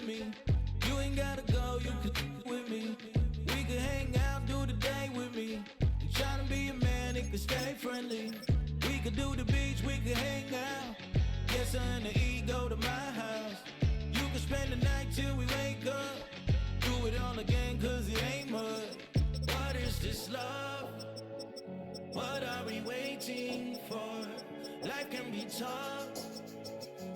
me. You ain't gotta go, you can with me. We can hang out, do the day with me. I'm trying to be a man, it can stay friendly. We could do the beach, we could hang out. Yes, her and the E go to my house. You can spend the night till we wake up. Do it all again, cause it ain't mud. What is this love? What are we waiting for? Life can be tough,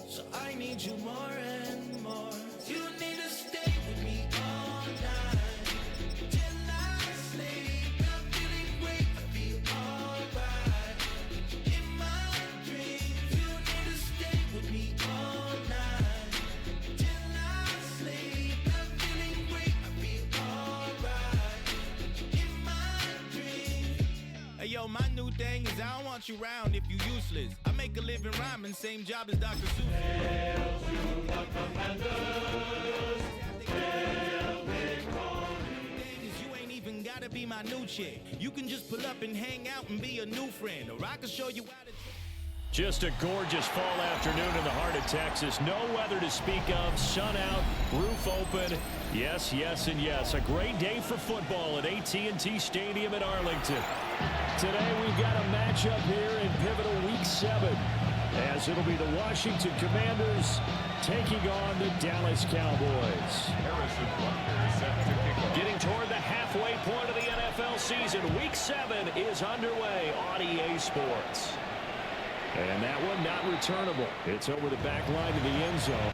so I need you more and more. You need to stay with me all night till I sleep. I'm feeling great, I feel alright. In my dreams, you need to stay with me all night till I sleep. I'm feeling great, I feel alright. In my dreams. Hey yo, my new thing is I don't want you round if you useless. I make a living rhyming, same job as Dr. Seuss. Hail to the commanders, hail victory. You ain't even gotta be my new chick. You can just pull up and hang out and be a new friend, or I can show you how to. Just a gorgeous fall afternoon in the heart of Texas. No weather to speak of. Sun out, roof open. Yes, yes, and yes. A great day for football at AT&T Stadium in Arlington. Today we've got a matchup here in pivotal Week 7, as it'll be the Washington Commanders taking on the Dallas Cowboys. Harrison Butker is set to kick off. Getting toward the halfway point of the NFL season. Week 7 is underway on EA Sports. And that one not returnable. It's over the back line to the end zone.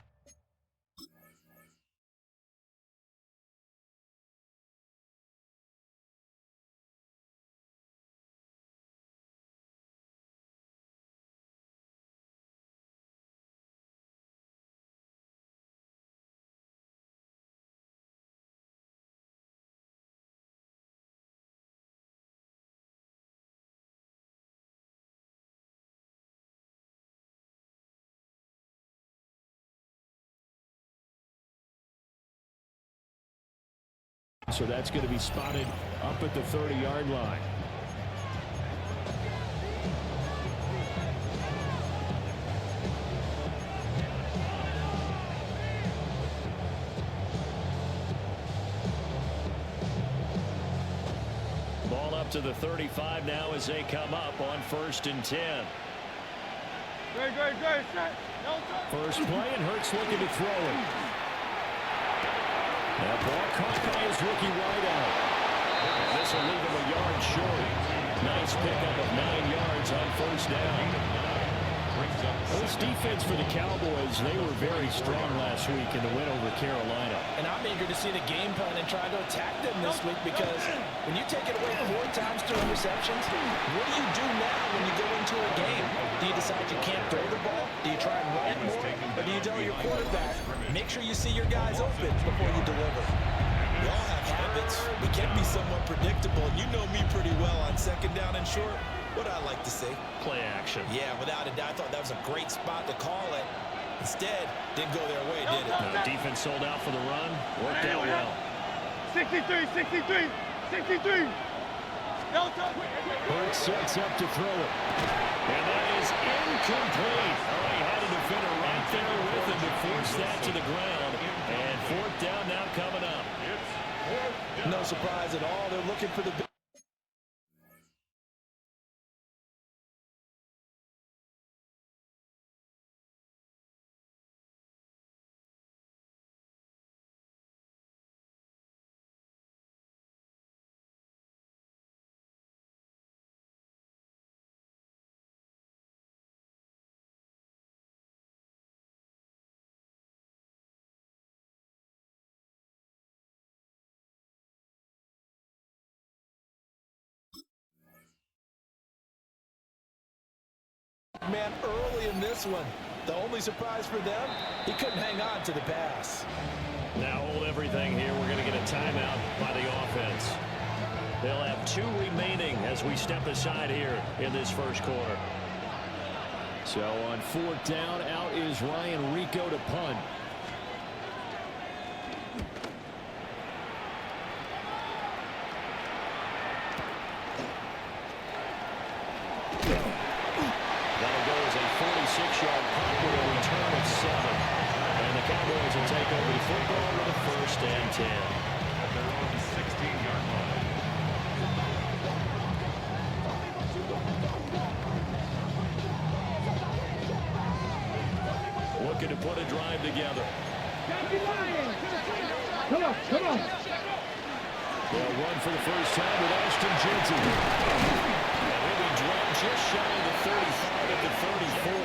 So that's going to be spotted up at the 30-yard line. Ball up to the 35 now as they come up on 1st and 10. First play, and Hurts looking to throw it. That ball caught by his rookie wideout. This will leave him a yard short. Nice pickup of 9 yards on 1st down. This defense for the Cowboys, they were very strong last week in the win over Carolina. And I'm eager to see the game plan and try to attack them this week, because when you take it away 4 times through interceptions, what do you do now when you go into a game? Do you decide you can't throw the ball? Do you try and run it more? Or do you tell your quarterback, make sure you see your guys open before you deliver? We all have habits. We can be somewhat predictable. You know me pretty well on 2nd down and short. What I like to say? Play action. Yeah, without a doubt. I thought that was a great spot to call it. Instead, didn't go their way, did it? The defense sold out for the run. Worked out well. 63. Hurts sets up to throw it. And that is incomplete. Oh, he had a defender right there with him to force that to the ground. And 4th down now coming up. No surprise at all. They're looking for the... Man, early in this one, the only surprise for them, he couldn't hang on to the pass. Now hold everything here. We're going to get a timeout by the offense. They'll have 2 remaining as we step aside here in this 1st quarter. So on 4th down, out is Ryan Rico to punt. That'll go as a 46-yard punt with a return of 7. And the Cowboys will take over the football with a 1st and 10. At their own 16-yard line. Looking to put a drive together. Come on, come on. They'll run for the first time with Ashton Jensen. And he'll be dropped just shy of the 35 at the 34.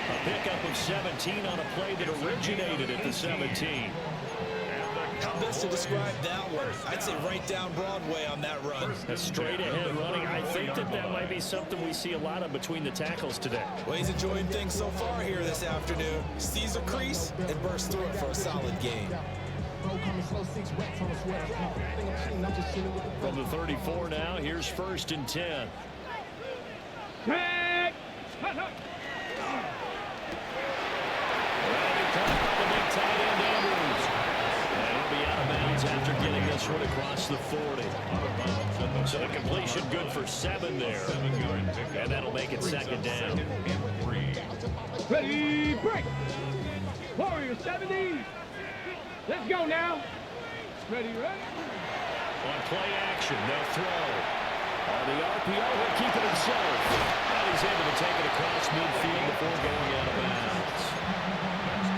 A pickup of 17 on a play that originated at the 17. How best to describe that one? I'd say right down Broadway on that run. A straight ahead running. I think that might be something we see a lot of between the tackles today. Well, he's enjoying things so far here this afternoon. Sees a crease and bursts through it for a solid gain. From the 34 now, here's 1st and 10. After getting this one across the 40. So the completion good for 7 there. And that'll make it 2nd down. Ready, break. Warrior 70. Let's go now. Ready, ready. On play action, they'll throw. On the RPO, he'll keep it himself. And he's able to take it across midfield before going out of bounds.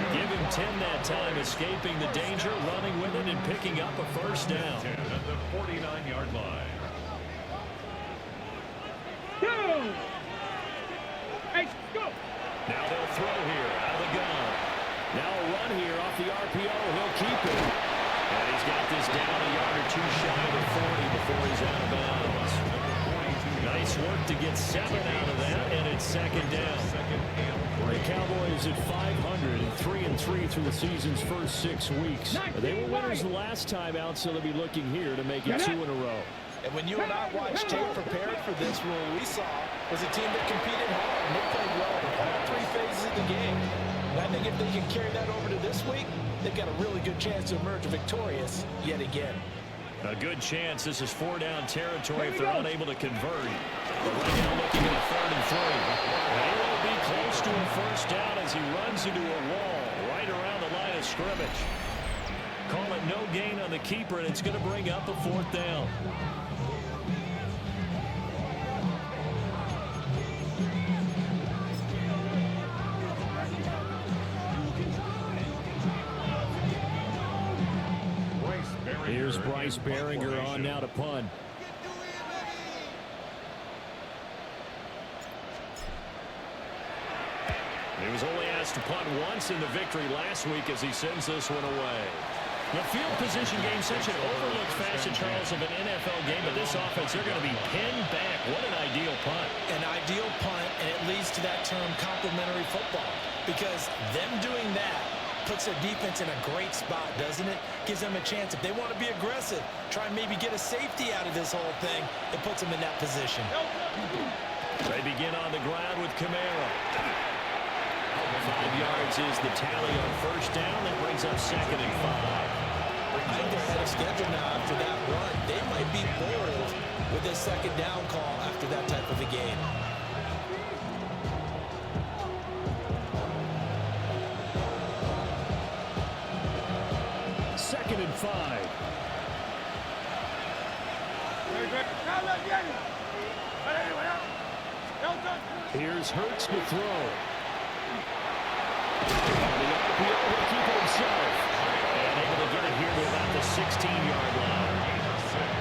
Give him 10 that time, escaping the danger, running with it, and picking up a 1st down. 10 at the 49-yard line. Go. Hey, go. Now they'll throw here out of the gun. Now a run here off the RPO. He'll keep it. And he's got this down a yard or 2 shy of the 40 before he's out of bounds. Nice work to get 7 out of that, and it's 2nd down. The Cowboys at 500 and 3-3 through the season's first 6 weeks. They were winners the last time out, so they'll be looking here to make it 2 in a row. And when you and I watched tape prepared for this, what we saw was a team that competed hard and they played well in all 3 phases of the game. And I think if they can carry that over to this week, they've got a really good chance to emerge victorious yet again. A good chance. This is 4-down territory if they're unable to convert. But right now looking at a 3rd and 3. And he will be close to a 1st down as he runs into a wall right around the line of scrimmage. Call it no gain on the keeper, and it's going to bring up a 4th down. Here's Bryce Behringer on now to punt. He was only asked to punt once in the victory last week as he sends this one away. The field position game, such an overlooked facet, Charles, of an NFL game, but this offense, they're going to be pinned back. What an ideal punt. An ideal punt, and it leads to that term complementary football, because them doing that puts their defense in a great spot, doesn't it? Gives them a chance. If they want to be aggressive, try and maybe get a safety out of this whole thing, it puts them in that position. They begin on the ground with Kamara. 5 yards is the tally on 1st down. That brings up 2nd and 5. I think they're ahead of schedule now after that run. They might be bold with this 2nd down call after that type of a game. Second and 5. Here's Hurts to throw. On the RPO, he'll keep it himself. And able to get it here to about the 16-yard line.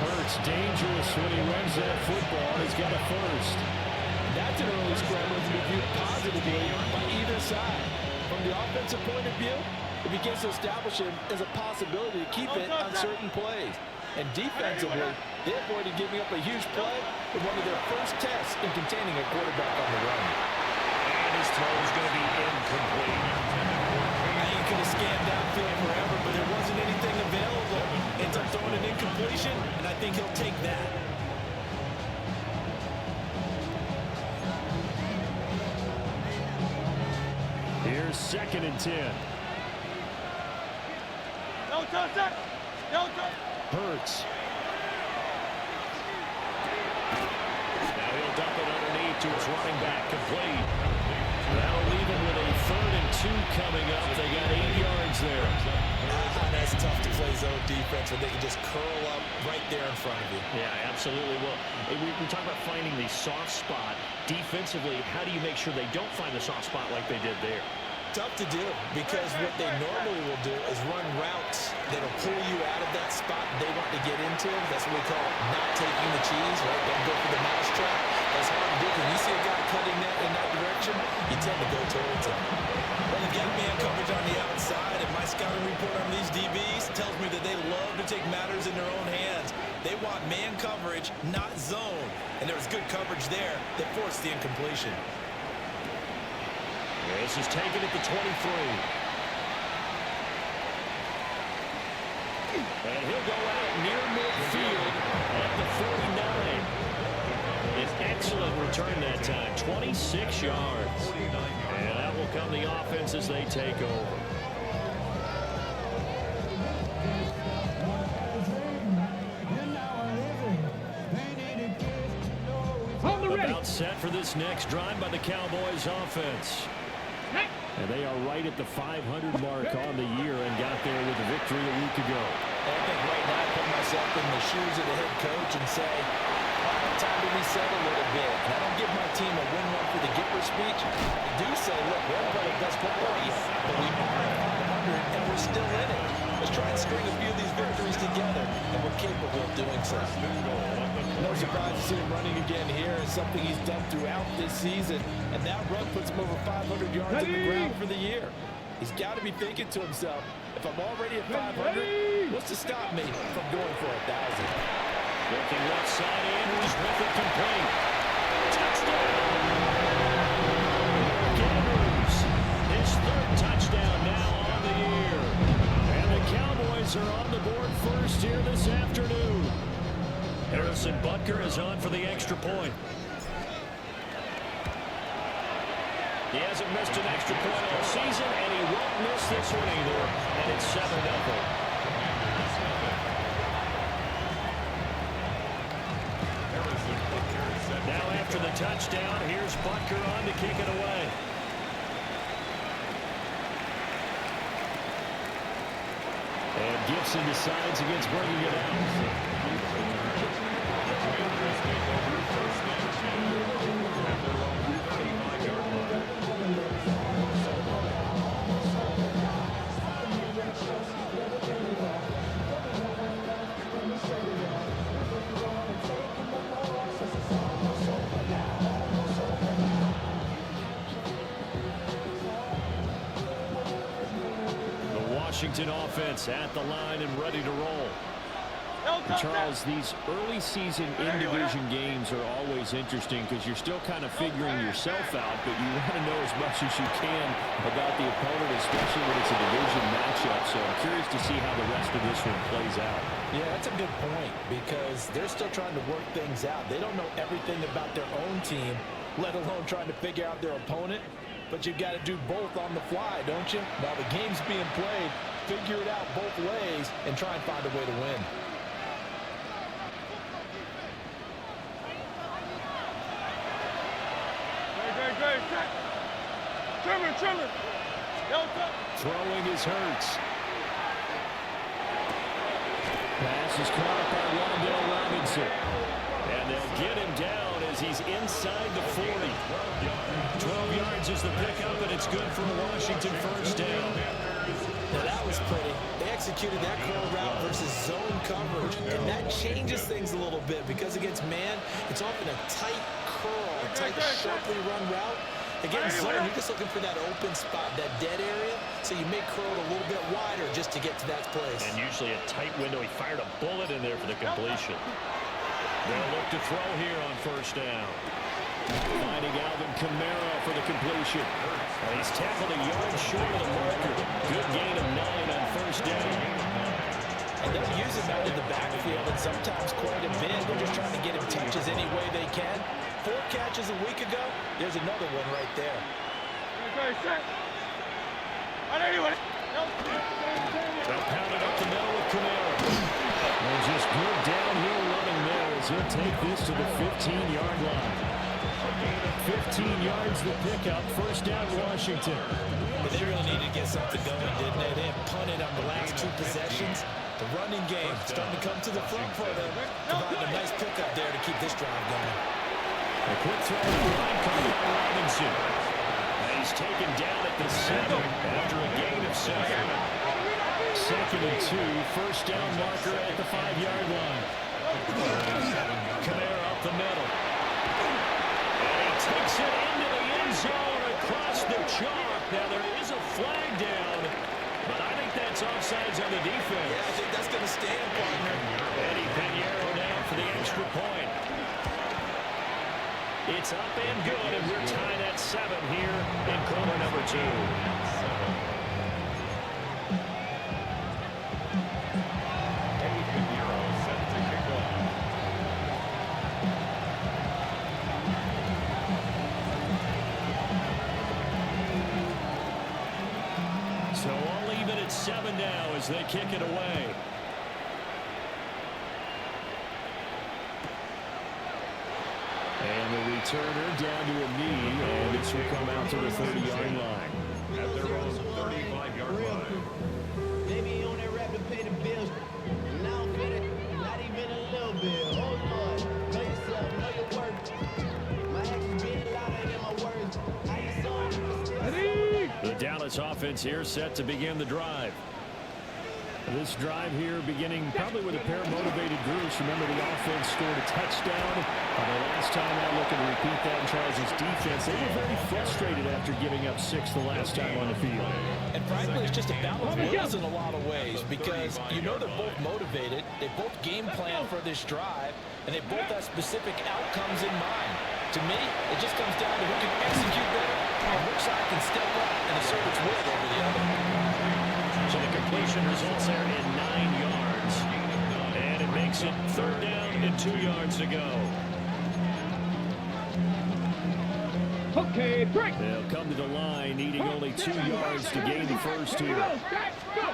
Hurts dangerous when he runs that football. He's got a 1st. That's an early scramble to be viewed positively by either side. From the offensive point of view, it begins to establish it as a possibility to keep it on certain plays. And defensively, they avoided giving up a huge play with one of their first tests in containing a quarterback on the run. And his throw is going to be incomplete. Now you could have scanned downfield forever, but there wasn't anything available. Ends up throwing an incompletion, and I think he'll take that. Here's 2nd and 10. Hurts. Now he'll dump it underneath to his running back, complete. That'll leave him with a 3rd and 2 coming up. They got 8 yards there. That's tough to play zone defense when they can just curl up right there in front of you. Yeah, absolutely. Well, we talk about finding the soft spot defensively. How do you make sure they don't find the soft spot like they did there? Tough to do, because what they normally will do is run routes that'll pull you out of that spot they want to get into. That's what we call not taking the cheese, right? Don't go for the mousetrap. That's hard to do. When you see a guy cutting that in that direction, you tend to go towards him. Well, you get man coverage on the outside, and my scouting report on these DBs tells me that they love to take matters in their own hands. They want man coverage, not zone. And there was good coverage there that forced the incompletion. This is taken at the 23. And he'll go out near midfield at the 49. An excellent return that time, 26 yards. And that will come the offense as they take over. About set for this next drive by the Cowboys offense. And they are right at the 500 mark on the year and got there with a victory a week ago. I think right now I put myself in the shoes of the head coach and say, time to reset a little bit. And I don't give my team a win one for the Gipper speech. I do say, look, we haven't played the best football yet, but we are at 500 and we're still in it. Let's try and string a few of these victories together, and we're capable of doing so. No surprise to see him running again here. It's something he's done throughout this season, and that run puts him over 500 yards on the ground for the year. He's got to be thinking to himself, if I'm already at 500, what's to stop me from going for 1,000? Looking left side, Andrews with it complete. Touchdown! Andrews, his 3rd touchdown now on the year. And the Cowboys are on the board first here this afternoon. Harrison Butker is on for the extra point. He hasn't missed an extra point all season, and he won't miss this one either. And it's 7-0. Now after the touchdown, here's Butker on to kick it away. And Gibson decides against bringing it out. Washington offense at the line and ready to roll. Charles, these early season in-division games are always interesting because you're still kind of figuring yourself out, but you want to know as much as you can about the opponent, especially when it's a division matchup. So I'm curious to see how the rest of this one plays out. Yeah, that's a good point because they're still trying to work things out. They don't know everything about their own team, let alone trying to figure out their opponent. But you've got to do both on the fly, don't you? While the game's being played, figure it out both ways and try and find a way to win. Trimmer. Throwing is Hurts. Pass is caught up by Rondell Robinson. And they'll get him down as he's inside the 40. 12 yards is the pickup, and it's good for a Washington first down. Now that was pretty. They executed that curl route versus zone coverage, and that changes things a little bit because against man, it's often a tight curl, a tight, sharply run route. Against zone, you're just looking for that open spot, that dead area, so you may curl a little bit wider just to get to that place. And usually a tight window. He fired a bullet in there for the completion. They'll look to throw here on first down. Finding Alvin Kamara for the completion. And he's tackled a yard short of the marker. Good gain of 9 on first down. And they'll use him out in the backfield, and sometimes quite a bit. They're just trying to get him touches any way they can. 4 catches a week ago. There's another one right there. They'll pound it up the middle with Kamara. And just good downhill running there as he'll take this to the 15-yard line. 15 yards the pickup. First down, Washington. But they really needed to get something going, didn't they? They had punted on the last 2 possessions. The running game starting to come to the front for them, providing a nice pickup there to keep this drive going. A quick throw to the line caught by Robinson. He's taken down at the 7 after a gain of 7. 2nd and 2, first down marker at the 5-yard line. Kamara up the middle. And he takes it into the end zone across the chalk. Now there is a flag down, but I think that's offsides on the defense. Yeah, I think that's going to stand, partner. Eddie Pinheiro down for the extra point. It's up and good, and we're tied at 7 here in quarter number 2. Eddie Pinheiro set to kick off. So all even at 7 now as they kick it away. And the returner down to a knee, and this will come out to the 30-yard line. At their own 35-yard line. Maybe you on that rap to pay the bills. And I don't get it, not even a little bit. Oh Lord, know yourself, know your worth. My actions being louder than my words. I ain't sorry, but still. The Dallas offense here set to begin the drive. This drive here beginning probably with a pair of motivated groups. Remember, the offense scored a touchdown. The last time I look and repeat that in Charles' defense, they were very frustrated after giving up 6 the last time on the field. And frankly, it's just a battle of wills in a lot of ways because you know they're both motivated. They both game plan for this drive, and they both have specific outcomes in mind. To me, it just comes down to who can execute better and which side can step up and assert its will over the other. So the completion results there in 9 yards. And it makes it 3rd down and 2 yards to go. Okay, break. They'll come to the line needing only 2 yards to gain the first here. Go, Jack, go.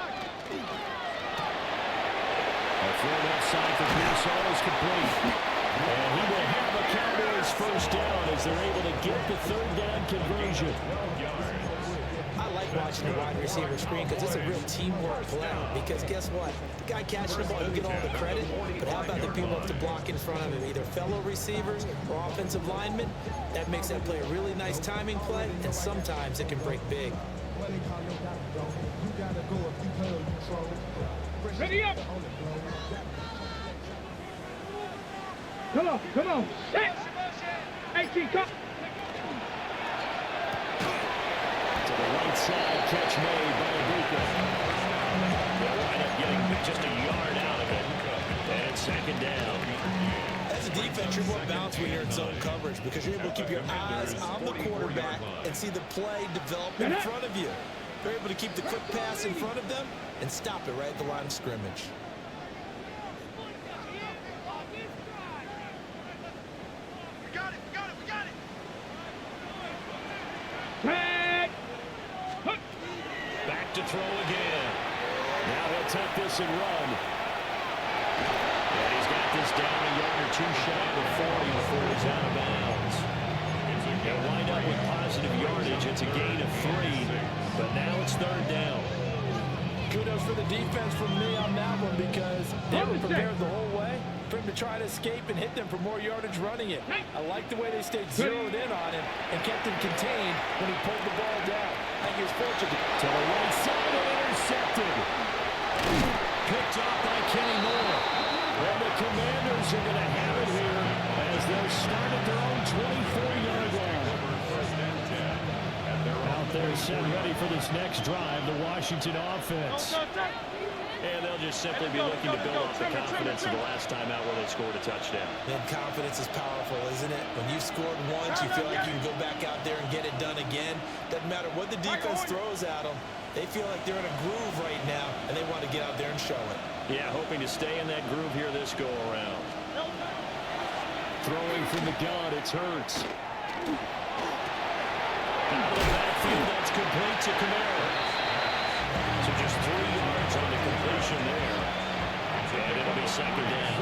A throw outside for Pearsall is complete. And he will have a Cowboys first down as they're able to get the 3rd down conversion. I like watching the wide receiver screen because it's a real teamwork play. Because guess what? The guy catching the ball, he'll get all the credit. But how about the people up to block in front of him? Either fellow receivers or offensive linemen. That makes that play a really nice timing play. And sometimes it can break big. Ready up. Come on. Set. 18, come. To the right side, catch made by Abuka. They'll wind up getting just a yard out of it. And 2nd down. As a defense, you're more balanced when you're in zone coverage because you're able to keep your eyes on the quarterback and see the play develop in front of you. You're able to keep the quick pass in front of them and stop it right at the line of scrimmage. Back to throw again. Now he'll take this and run. And he's got this down a yard or 2 shy of 40 before he's out of bounds. They'll wind up with positive yardage. It's a gain of 3, but now it's 3rd down. Kudos for the defense from me on that one because they were prepared the whole way for him to try to escape and hit them for more yardage running it. I like the way they stayed zeroed in on him and kept him contained when he pulled the ball down. I think he was fortunate. To the right side and intercepted. Picked off by Kenny Moore. And the Commanders are going to have it here as they'll start at their own 24-yard line. Out there set ready for this next drive, the Washington offense. And they'll just simply be looking to build up the confidence of the last time out where they scored a touchdown. And confidence is powerful, isn't it? When you've scored once, you feel like you can go back out there and get it done again. Doesn't matter what the defense throws at them. They feel like they're in a groove right now, and they want to get out there and show it. Yeah, hoping to stay in that groove here this go-around. Throwing from the gun, it's Hurts. Out of the backfield, that's complete to Kamara. So just 3 yards on the completion there. And it'll be 2nd down.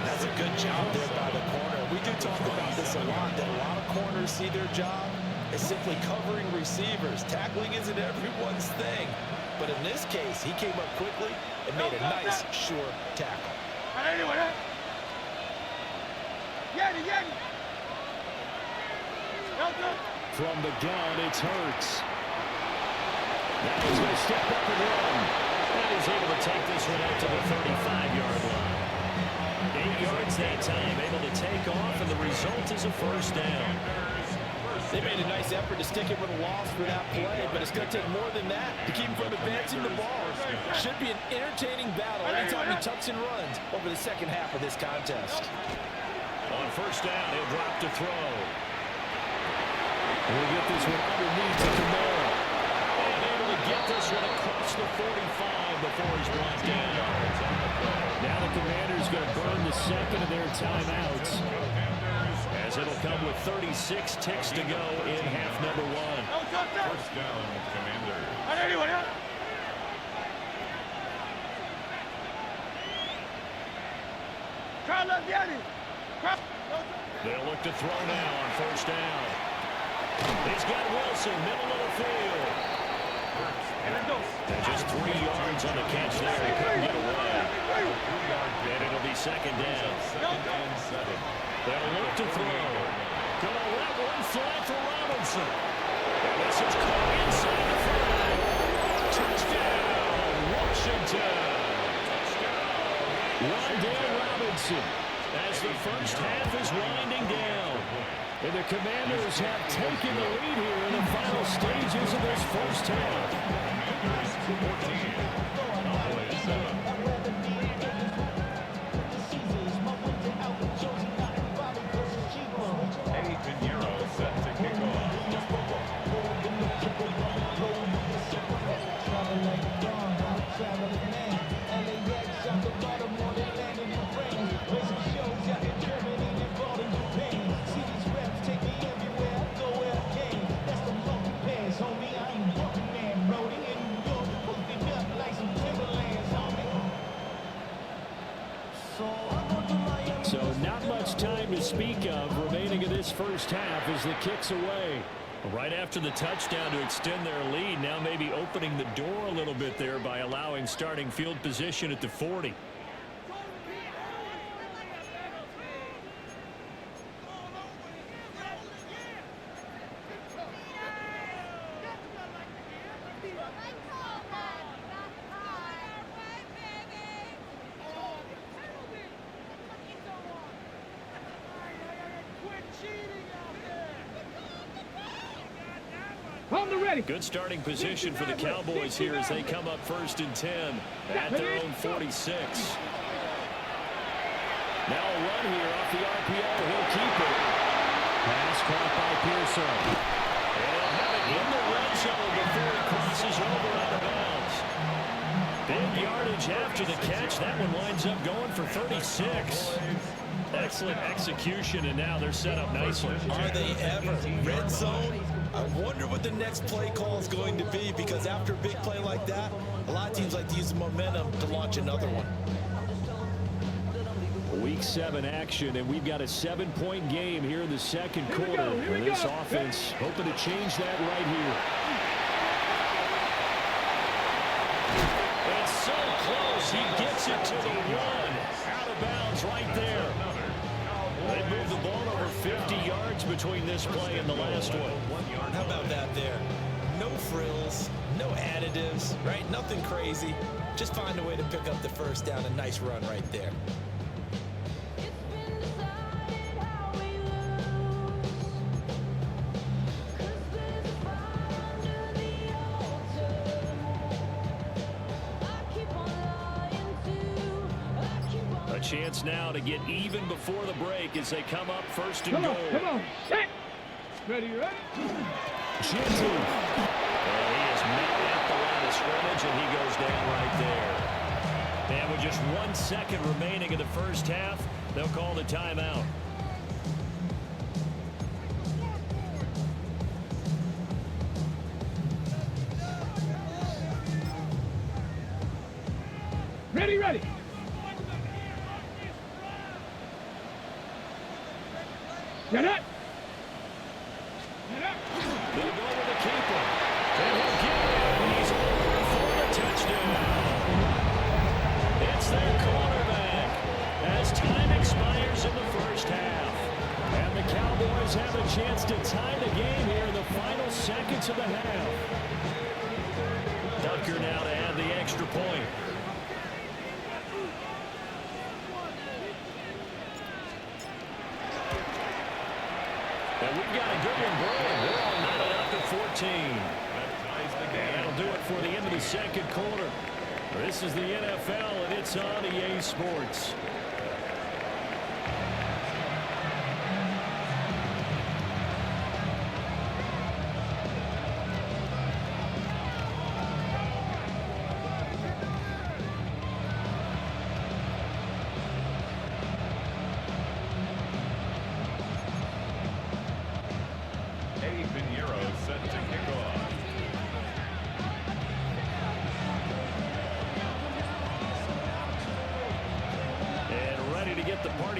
That's a good job there by the corner. We do talk about this a lot, that a lot of corners see their job is simply covering receivers. Tackling isn't everyone's thing. But in this case, he came up quickly and made a nice, sure tackle. From the gun, it's Hurts. Now he's going to step up and run. And he's able to take this one out to the 35-yard line. 8 yards that time, able to take off, and the result is a first down. They made a nice effort to stick him with a loss for that play, but it's going to take more than that to keep him from advancing the ball. Should be an entertaining battle anytime he tucks and runs over the second half of this contest. On first down, he'll drop to throw. We'll get this one underneath to Kamara. And able to get this one across the 45 before he's brought down. Now the Commanders going to burn the second of their timeouts, as it'll come with 36 ticks to go in half number one. First down, Commanders. They'll look to throw now on first down. He's got Wilson, middle of the field. And just 3 yards on the catch there. He couldn't get away. And it'll be second down. They'll look to throw. Gonna let one fly for Robinson. And this is caught inside the 5. Touchdown, Washington. Wandale Robinson, as the first half is winding down. And the Commanders have taken the lead here in the final stages of this first half. Set to kick off. So not much time to speak of remaining in this first half as the kick's away. Right after the touchdown to extend their lead, now maybe opening the door a little bit there by allowing starting field position at the 40. Good starting position for the Cowboys here as they come up first and 10 at their own 46. Now a run here off the RPO. He'll keep it. Pass caught by Pearson. And he'll have it in the red zone before he crosses over out of bounds. Big yardage after the catch. That one winds up going for 36. Excellent execution, and now they're set up nicely. Are they ever? Red zone? I wonder what the next play call is going to be, because after a big play like that, a lot of teams like to use the momentum to launch another one. Week 7 action, and we've got a 7-point game here in the second quarter. And this offense hoping to change that right here. It's so close. He gets it to the 1. Out of bounds right there. They moved the ball over 50 yards between this play and the last one. How about that there? No frills, no additives, right? Nothing crazy. Just find a way to pick up the first down. A nice run right there. Chance now to get even before the break as they come up first and goal. Come on, set. Ready, ready? Chintu. And he is met at the line of scrimmage, and he goes down right there. And with just 1 second remaining in the first half, they'll call the timeout. Ready, ready. Get up! Get up! a chance to tie the game here in the final seconds of the half. Tucker now to add the extra point. And we've got a good one brewing. We're all knotted up to 14. And that'll do it for the end of the second quarter. This is the NFL, and it's on EA Sports.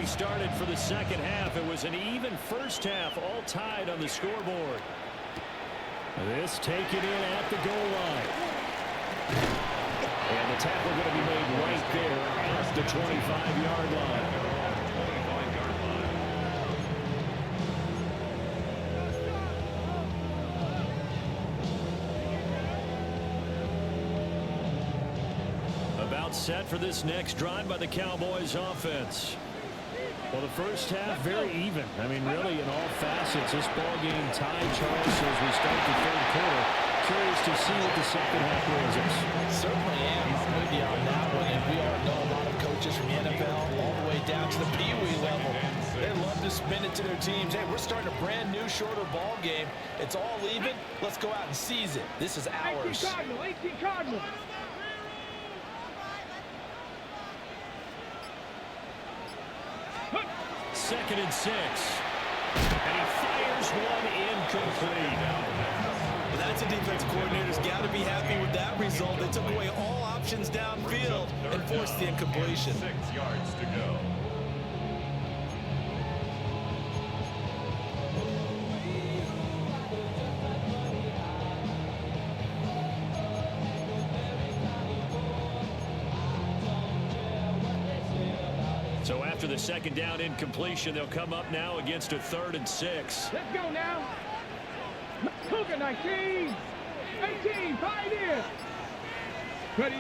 Started for the second half. It was an even first half, all tied on the scoreboard. This taken in at the goal line. And the tackle going to be made right there at the 25-yard line. About set for this next drive by the Cowboys offense. Well, the first half, very even. I mean, really, in all facets, this ball game tied, Charles, as we start the third quarter. Curious to see what the second half brings us. Certainly am with you on that one, and we all know a lot of coaches from the NFL all the way down to the Pee-wee level. They love to spin it to their teams. Hey, we're starting a brand new, shorter ball game. It's all even. Let's go out and seize it. This is ours. 18 Cardinal. Second and 6. And he fires one incomplete. Well, that's a defensive coordinator's got to be happy with that result. They took away all options downfield and forced the incompletion. 6 yards to go. So after the second down incompletion, they'll come up now against a 3rd and 6. Let's go now. Cougar 19. 18. Pioneer. Ready.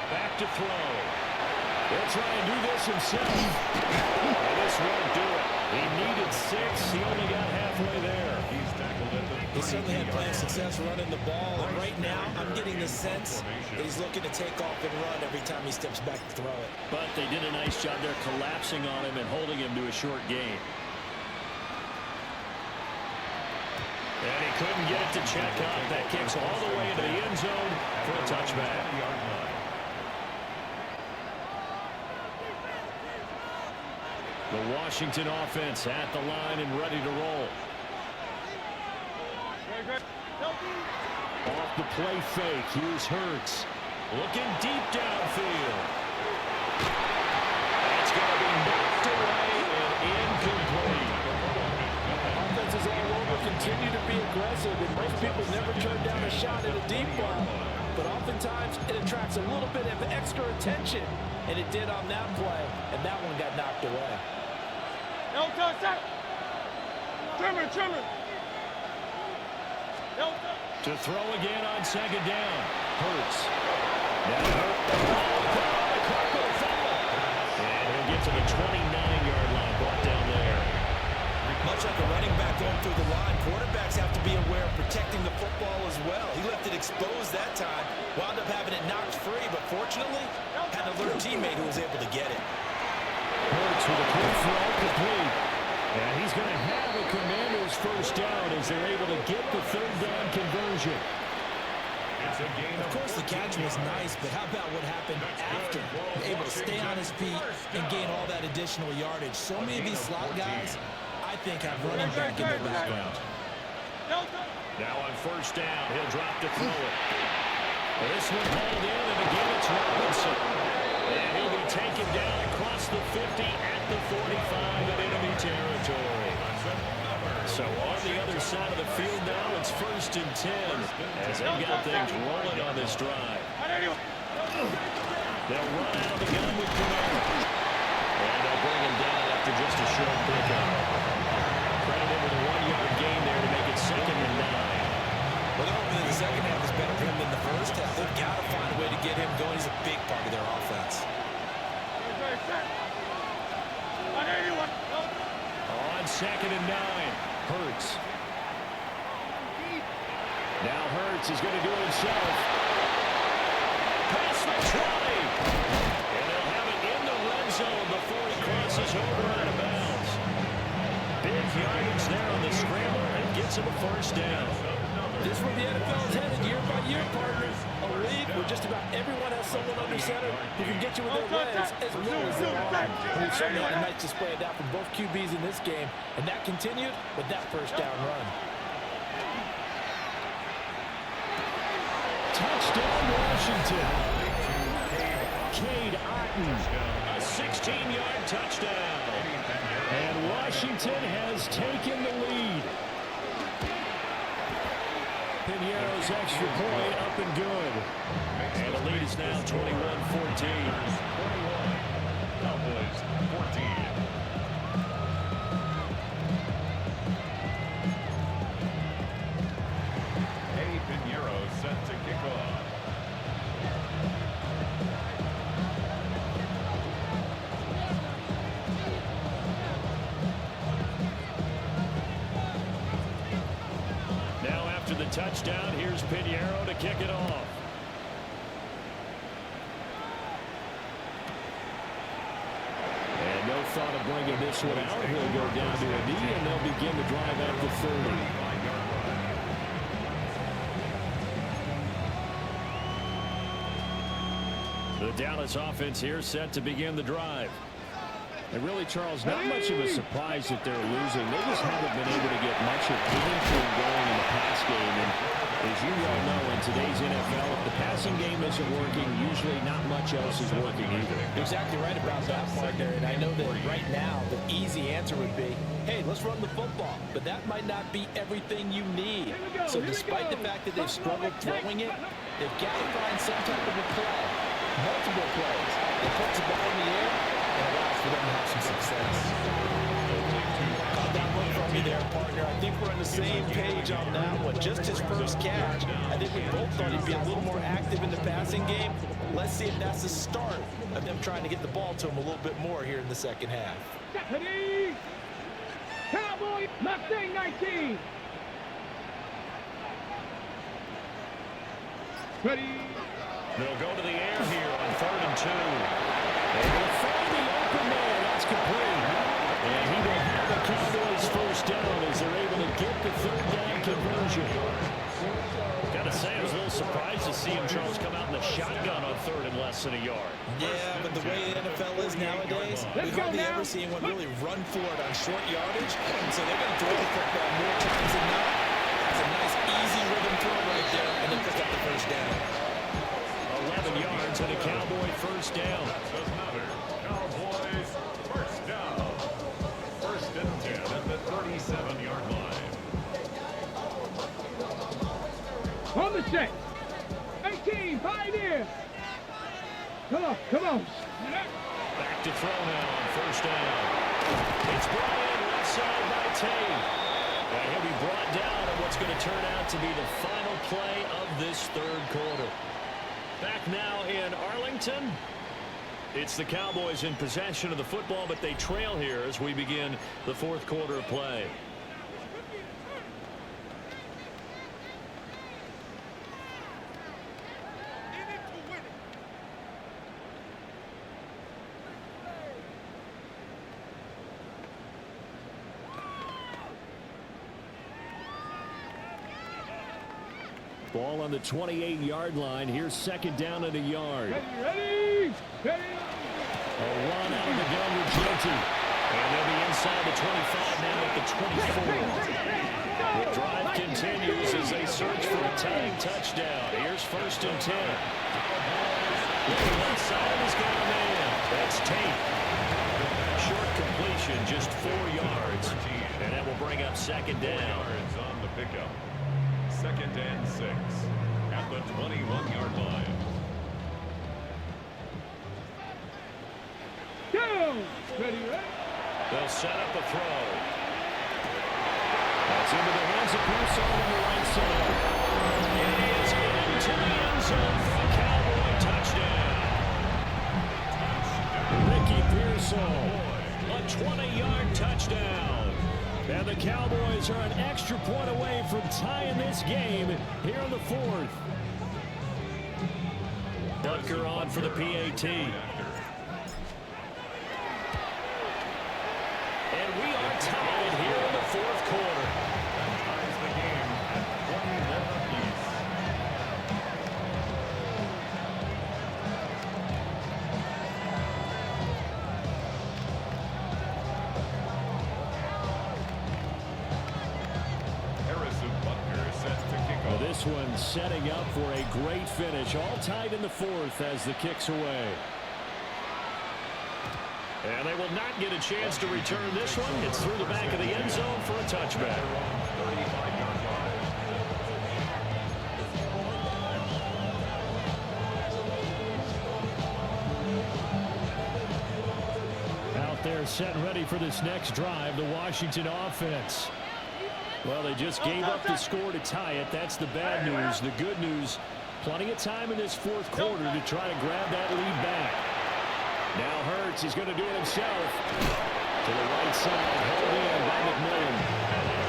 Back to throw. He'll try and do this himself. And this won't do it. He needed 6. He only got halfway there. He's tackled at the He certainly had plenty of success running the ball, and right now I'm getting the sense that he's looking to take off and run every time he steps back to throw it. But they did a nice job there collapsing on him and holding him to a short gain. And he couldn't get it to check up. That kicks all the way into the end zone for a touchback. The Washington offense at the line and ready to roll. Off the play fake. Here's Hurts. Looking deep downfield. It's going to be knocked away and incomplete. Offenses all over continue to be aggressive, and most people never turn down a shot at a deep ball. But oftentimes it attracts a little bit of extra attention, and it did on that play, and that one got knocked away. Trimmer. To throw again on second down. Hurts. Now and he'll get to the 29-yard line. Brought down there. Much like a running back going through the line, quarterbacks have to be aware of protecting the football as well. He left it exposed that time, wound up having it knocked free, but fortunately, had an alert teammate who was able to get it. Hurts with a quick throw complete. And he's going to have a Commander's first down as they're able to get the 3rd down conversion. Of course, the catch was nice, but how about what happened after? Able to stay on his feet and gain all that additional yardage. So many of these slot guys, I think, have running back in their background. Now on first down, he'll drop to throw it. This one hauled in, and again it's Robinson. And he'll be taken down across the 50 at the 45 in enemy territory. So on the other side of the field now, it's 1st and 10 as they've got things rolling on this drive. They'll run out of the gun with Commander. And they'll bring him down after just a short pickup. Credit him with a 1-yard gain there to make it 2nd and 9. Well, they're hoping that the second half is better for him than the first half. They've got to find a way to get him going. He's a big part of their offense. On 2nd and 9, Hurts. Now Hurts is going to do it himself. Pass the 20. And they'll have it in the red zone before he crosses over out of bounds. Big yardage there on the scramble and gets him a first down. This is where the NFL is headed year by year, partners. A league where just about everyone has someone under center who can get you with their legs as well as their arm. And we've certainly had a nice display of that from both QBs in this game, and that continued with that first down run. Touchdown, Washington. Cade Otton, a 16-yard touchdown. And Washington has taken the lead. Piñeiro's extra point up and good. And the lead is now 21-14. Cowboys 14. Piñeiro set to kick off. Now after the touchdown, here's Piñeiro to kick it off. And no thought of bringing this one out. He'll go down to a knee, and they'll begin the drive at the 30. The Dallas offense here set to begin the drive. And really, Charles, not much of a surprise that they're losing. They just haven't been able to get much of anything going in the pass game. And as you well know, in today's NFL, if the passing game isn't working, usually not much else is working either. Exactly right about that, partner. And I know that right now the easy answer would be, hey, let's run the football. But that might not be everything you need. So despite the fact that they've struggled throwing it, they've got to find some type of a play, multiple plays that puts the ball in the air and allows for them to have some success. Caught that one from me there, partner. I think we're on the same page on that one. Just his first catch. I think we both thought he'd be a little more active in the passing game. Let's see if that's the start of them trying to get the ball to him a little bit more here in the second half. Deputy! Cowboy Mustang 19! Ready? They'll go to the air here on 3rd and 2. And they'll find the open man. That's complete. And he will have the Cowboys first down as they're able to get the 3rd down conversion. Got to say, I was a little surprised to see him, Charles, come out in the shotgun on 3rd and less than a yard. Yeah, but the way the NFL is nowadays, we hardly ever see anyone really run for it on short yardage. So they're going to throw the football more times than not. It's a nice, easy rhythm throw right there, and then pick up the first down. 11 yards and a Cowboy first down. Doesn't matter. Cowboys first down. 1st and 10 at the 37-yard line. On the set. 18, Pioneer. Come on, come on. Back to throw now on 1st down. It's brought in left side by Tate. And he'll be brought down on what's going to turn out to be the final play of this 3rd quarter. Back now in Arlington. It's the Cowboys in possession of the football, but they trail here as we begin the 4th quarter of play. Ball on the 28-yard line. Here's 2nd down and a yard. Ready, ready. A run out of the gun with Genty. And they'll be inside the 25 now at the 24. The drive continues as they search for a tying touchdown. Here's 1st and 10. Looking left side is going in. That's Tate. Short completion, just 4 yards. And that will bring up 2nd down. Yards on the pickup. 2nd and 6 at the 21-yard line. Go! Ready, ready. They'll set up a throw. It's into the hands of Pearson on the right side. It is into the end zone for a Cowboy touchdown. Ricky Pearson, a 20-yard touchdown. And the Cowboys are an extra point away from tying this game here in the fourth. Butker on for the PAT. And we are tied here in the fourth quarter. Ties the game at 21 apiece. Harrison Butker set to kick Well, off. this one setting up for a great finish. All tied in the fourth as the kick's away. And they will not get a chance to return this one. It's through the back of the end zone for a touchback. 35-yard line. Out there set ready for this next drive, the Washington offense. Well, they just gave up the score to tie it. That's the bad news. The good news, plenty of time in this fourth quarter to try to grab that lead back. Now Hurts is going to do it himself. To the right side, held in by McMillan.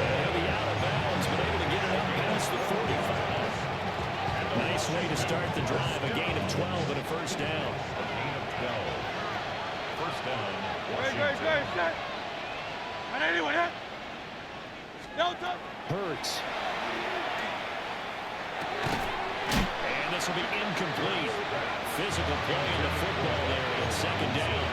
And he'll be out of bounds, but able to get it up past the 45. Nice way to start the drive, a gain of 12 and a first down. Gain of 12. First down. Hurts. And this will be incomplete. Physical play in the football there on second down.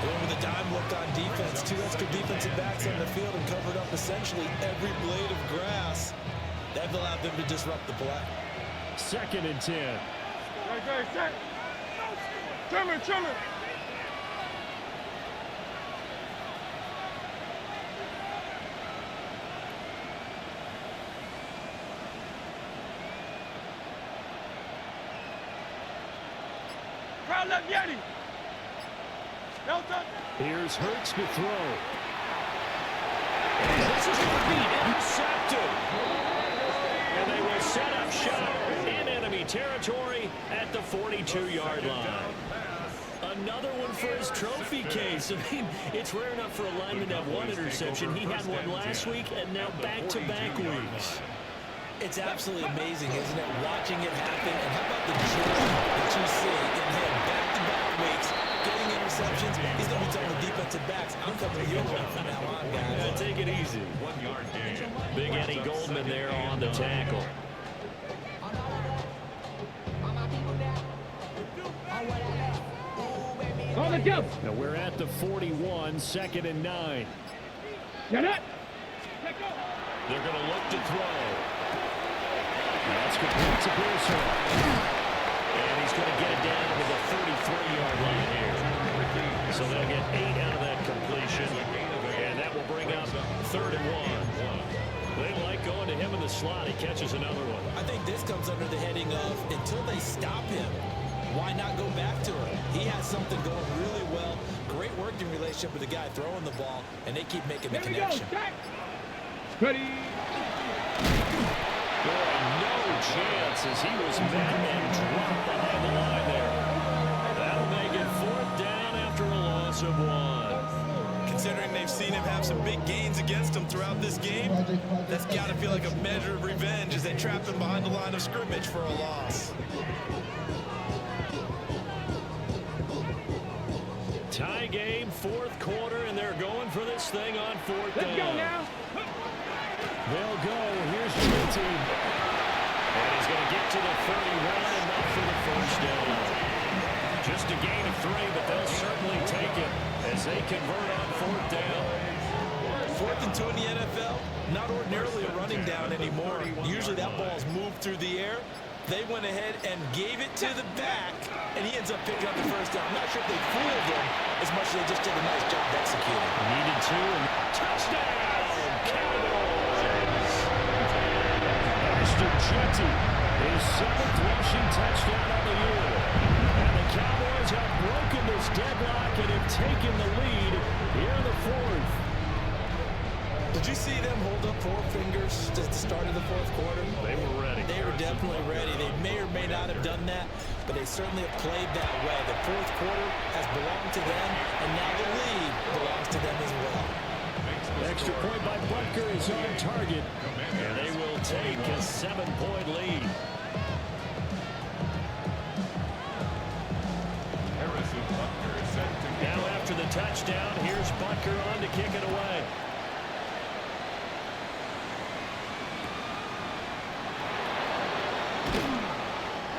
Well, with a dime look on defense, two extra defensive backs on the field and covered up essentially every blade of grass. That allowed them to disrupt the play. Second and 10. Trimmer. Crowd left Yeti. Delta. Here's Hurts to throw. And this is going to be intercepted. And they will set up shop in enemy territory at the 42-yard line. Another one for his trophy case. I mean, it's rare enough for a lineman to have one interception. He had one last week and now back-to-back weeks. It's absolutely amazing, isn't it, watching it happen? And how about the joy that you see in him back-to-back weeks, getting interceptions? He's going to be telling the defensive backs, I'm coming to your way from now on, guys. Yeah, take it easy. 1 yard gain. Big Eddie Goldman there on the tackle. On the jump. Now we're at the 41, second and 9. Get it. They're going to look to throw. That's complete to Pearson. And he's going to get it down to the 33-yard line here. So they'll get 8 out of that completion. And that will bring up third and 1. They like going to him in the slot. He catches another one. I think this comes under the heading of, until they stop him, why not go back to him? He has something going really well. Great working relationship with the guy throwing the ball, and they keep making the connection. Ready. Boy, no chance as he was met and dropped behind the line there. That'll make it fourth down after a loss of 1. Considering they've seen him have some big gains against him throughout this game, that's got to feel like a measure of revenge as they trap him behind the line of scrimmage for a loss. Tie game, fourth quarter, and they're going for this thing on fourth down. Let's go now. They'll go. Here's the team. And he's going to get to the 31 and up for the first down. Just a gain of 3, but they'll certainly take it as they convert on fourth down. 4th and 2 in the NFL, not ordinarily a running down anymore. Usually that ball's moved through the air. They went ahead and gave it to the back, and he ends up picking up the first down. I'm not sure if they fooled him as much as they just did a nice job executing. Needed 2, and touchdown, Cowboys! Ashton Jetty, his 7th rushing touchdown on the year. And the Cowboys have broken this deadlock and have taken the lead here in the fourth. Did you see them hold up 4 fingers at the start of the fourth quarter? They were ready. They were definitely ready. They may or may not have done that, but they certainly have played that way. The fourth quarter has belonged to them, and now the lead belongs to them as well. Extra point by Butker is on target, and they will take a 7-point lead. Now after the touchdown, here's Butker on to kick it away.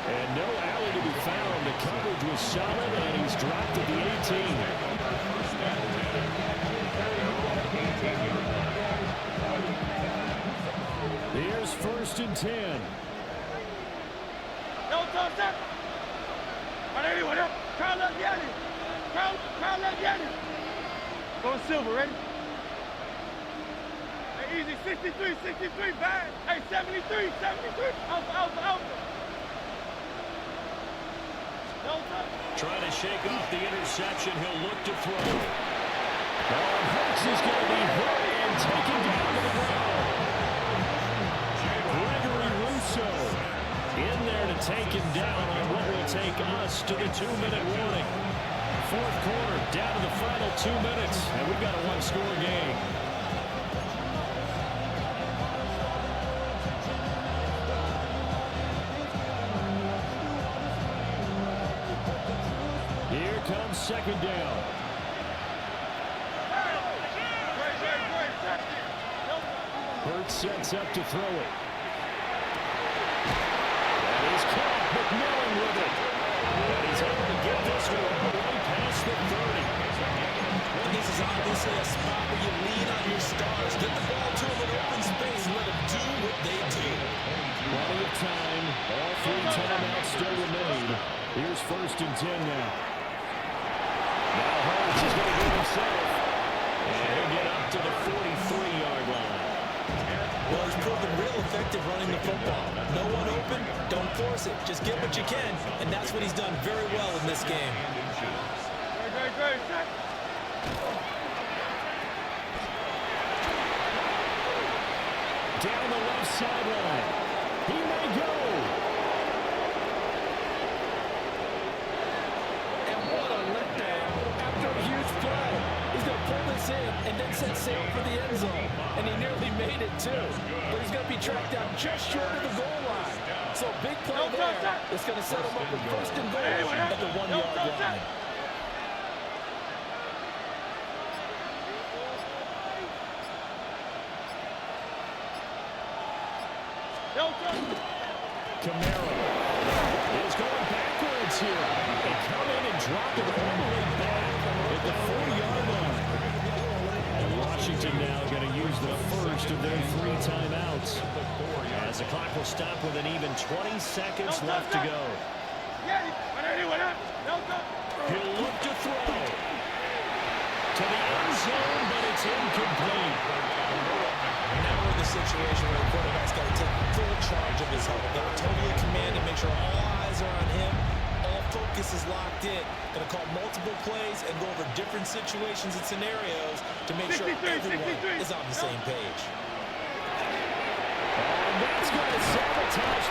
And no alley to be found. The coverage was solid, and he's dropped at the 18. Here's 1st and 10. No touch that. Anyone else? Carl up Yanni. Carl up Yanni. Going silver, ready? Hey, easy. 63, bad. Hey, 73. Alpha. No touch. Trying to shake off the interception. He'll look to throw. Hurts is going to be hurt and taken down to the ground. Gregory Rousseau in there to take him down on what will take us to the 2-minute warning. Fourth quarter, down to the final 2 minutes, and we've got a 1-score game. Here comes 2nd down. Hurts sets up to throw it. That is caught. McMillan with it. And he's able to get this one all the way past the 30. And this is obviously a spot where you lean on your stars. Get the ball to them in open space and let them do what they do. Plenty of time. All 3 timeouts still remain. Here's 1st and 10 now. Now Hurts is going to get himself. And he'll get up to the 43-yard line. Well, he's proven real effective running the football. No one open, don't force it. Just get what you can, and that's what he's done very well in this game. Great. Down the left sideline. He may go. And what a letdown after a huge play. He's going to pull this in and then set sail for the end zone. And he nearly made it, too. But he's going to be tracked down just short of the goal line. So big play there. It's going to set him up with 1st and goal at the 1-yard line. Camaro is going backwards here. They come in and drop it all the way back at the 4-yard line. And Washington now going to use the first of their 3 timeouts. As the clock will stop with an even 20 seconds left to go. He'll look to throw. To the end zone, but it's incomplete. Now we're in the situation where the quarterback's got to take full charge of his huddle. Got to totally command and make sure all eyes are on him. All focus is locked in. Going to call multiple plays and go over different situations and scenarios to make sure everyone is on the same page. And that's going to sabotage